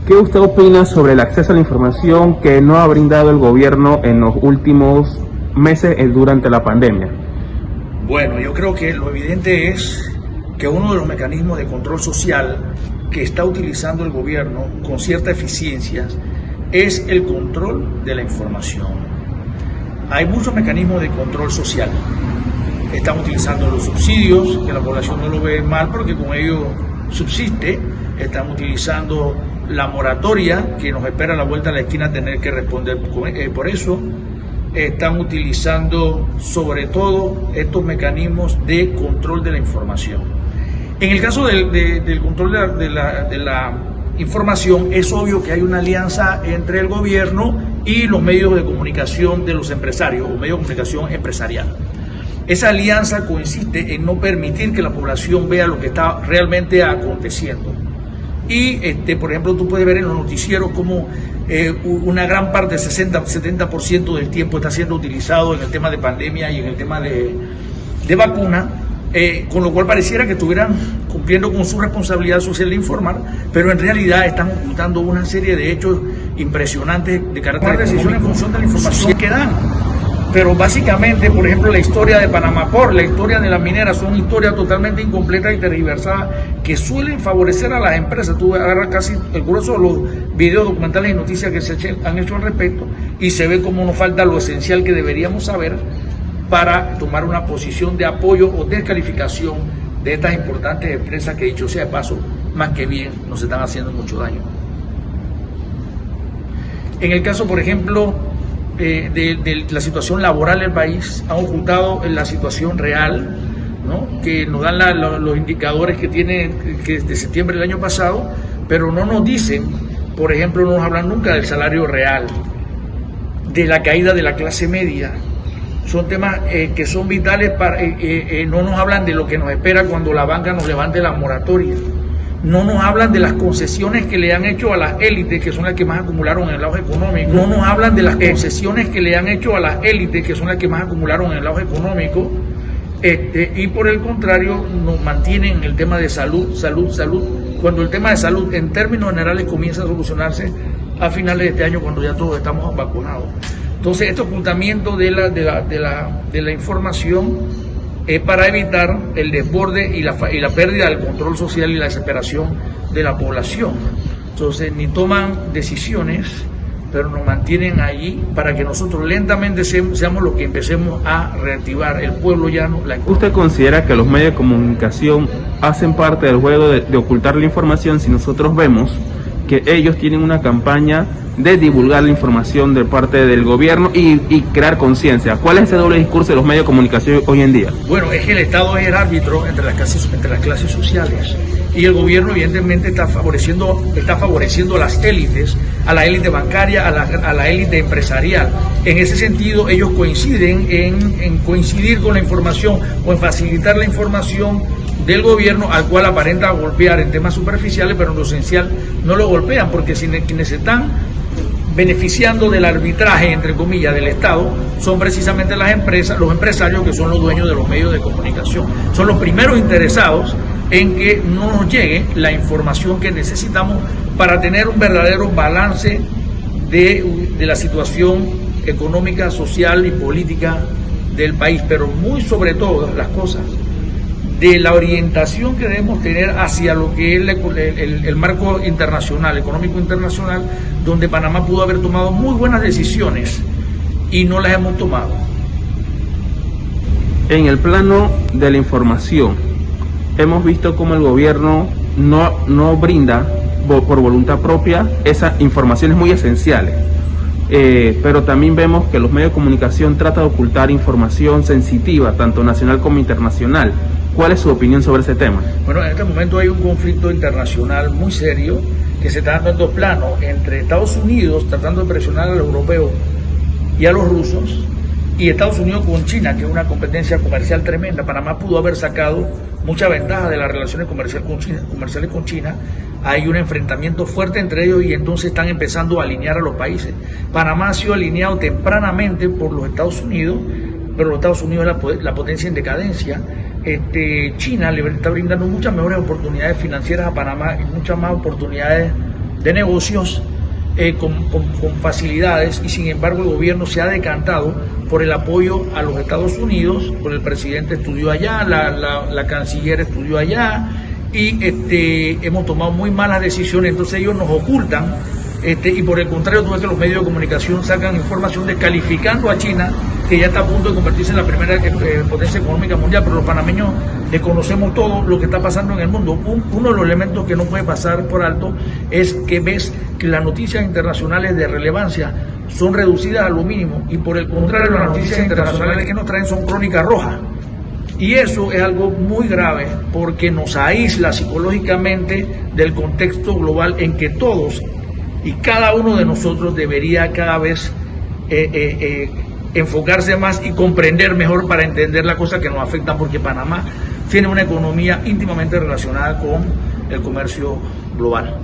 ¿Qué usted opina sobre el acceso a la información que no ha brindado el gobierno en los últimos meses durante la pandemia? Bueno, yo creo que lo evidente es que uno de los mecanismos de control social que está utilizando el gobierno con cierta eficiencia es el control de la información. Hay muchos mecanismos de control social. Están utilizando los subsidios, que la población no lo ve mal porque con ello subsiste. Están utilizando la moratoria, que nos espera a la vuelta de la esquina tener que responder por eso. Están utilizando sobre todo estos mecanismos de control de la información. En el caso del control de la información, es obvio que hay una alianza entre el gobierno y los medios de comunicación de los empresarios, o medios de comunicación empresarial. Esa alianza consiste en no permitir que la población vea lo que está realmente aconteciendo. Y, por ejemplo, tú puedes ver en los noticieros cómo una gran parte, 60-70% del tiempo está siendo utilizado en el tema de pandemia y en el tema de vacuna, con lo cual pareciera que estuvieran cumpliendo con su responsabilidad social de informar, pero en realidad están ocultando una serie de hechos impresionantes de carácter de decisión en función de la información que dan. Pero básicamente, por ejemplo, la historia de Panamá Port, la historia de las mineras, son historias totalmente incompletas y tergiversadas que suelen favorecer a las empresas. Tú agarras casi el grueso de los videos documentales y noticias que se han hecho al respecto y se ve cómo nos falta lo esencial que deberíamos saber para tomar una posición de apoyo o descalificación de estas importantes empresas que, dicho sea de paso, más que bien nos están haciendo mucho daño. En el caso, por ejemplo, de la situación laboral del país, han ocultado la situación real, ¿no?, que nos dan los indicadores que tienen que de septiembre del año pasado, pero no nos dicen, por ejemplo, no nos hablan nunca del salario real, de la caída de la clase media. Son temas que son vitales, no nos hablan de lo que nos espera cuando la banca nos levante la moratoria. No nos hablan de las concesiones que le han hecho a las élites, que son las que más acumularon en el auge económico. No nos hablan de las concesiones que le han hecho a las élites, que son las que más acumularon en el auge económico. Y por el contrario, nos mantienen en el tema de salud, cuando el tema de salud en términos generales comienza a solucionarse a finales de este año, cuando ya todos estamos vacunados. Entonces, este ocultamiento de la información es para evitar el desborde y la pérdida del control social y la desesperación de la población. Entonces, ni toman decisiones, pero nos mantienen allí para que nosotros lentamente seamos los que empecemos a reactivar el pueblo llano. ¿Usted considera que los medios de comunicación hacen parte del juego de ocultar la información si nosotros vemos que ellos tienen una campaña de divulgar la información de parte del gobierno y crear conciencia? ¿Cuál es ese doble discurso de los medios de comunicación hoy en día? Bueno, es que el Estado es el árbitro entre las clases sociales, y el gobierno evidentemente está favoreciendo a las élites, a la élite bancaria, a la élite empresarial. En ese sentido, ellos coinciden en coincidir con la información o en facilitar la información del gobierno, al cual aparenta golpear en temas superficiales, pero en lo esencial no lo golpean, porque quienes se están beneficiando del arbitraje, entre comillas, del Estado, son precisamente las empresas, los empresarios, que son los dueños de los medios de comunicación. Son los primeros interesados en que no nos llegue la información que necesitamos para tener un verdadero balance de la situación económica, social y política del país, pero muy sobre todas las cosas, de la orientación que debemos tener hacia lo que es el marco internacional, económico internacional, donde Panamá pudo haber tomado muy buenas decisiones y no las hemos tomado. En el plano de la información, hemos visto cómo el gobierno no brinda por voluntad propia esas informaciones muy esenciales. Pero también vemos que los medios de comunicación tratan de ocultar información sensitiva, tanto nacional como internacional. ¿Cuál es su opinión sobre ese tema? Bueno, en este momento hay un conflicto internacional muy serio que se está dando en dos planos, entre Estados Unidos tratando de presionar a los europeos y a los rusos, y Estados Unidos con China, que es una competencia comercial tremenda. Panamá pudo haber sacado mucha ventaja de las relaciones comerciales con China. Hay un enfrentamiento fuerte entre ellos y entonces están empezando a alinear a los países. Panamá ha sido alineado tempranamente por los Estados Unidos, pero los Estados Unidos es la potencia en decadencia. China le está brindando muchas mejores oportunidades financieras a Panamá y muchas más oportunidades de negocios con facilidades, y sin embargo el gobierno se ha decantado por el apoyo a los Estados Unidos, por el presidente estudió allá, la canciller estudió allá, y hemos tomado muy malas decisiones, entonces ellos nos ocultan, y por el contrario, tú ves que los medios de comunicación sacan información descalificando a China, que ya está a punto de convertirse en la primera potencia económica mundial, pero los panameños desconocemos todo lo que está pasando en el mundo. Uno de los elementos que no puede pasar por alto es que ves que las noticias internacionales de relevancia son reducidas a lo mínimo, y por el contrario, las noticias internacionales que nos traen son crónicas rojas. Y eso es algo muy grave porque nos aísla psicológicamente del contexto global en que todos y cada uno de nosotros debería cada vez enfocarse más y comprender mejor para entender las cosas que nos afectan, porque Panamá tiene una economía íntimamente relacionada con el comercio global.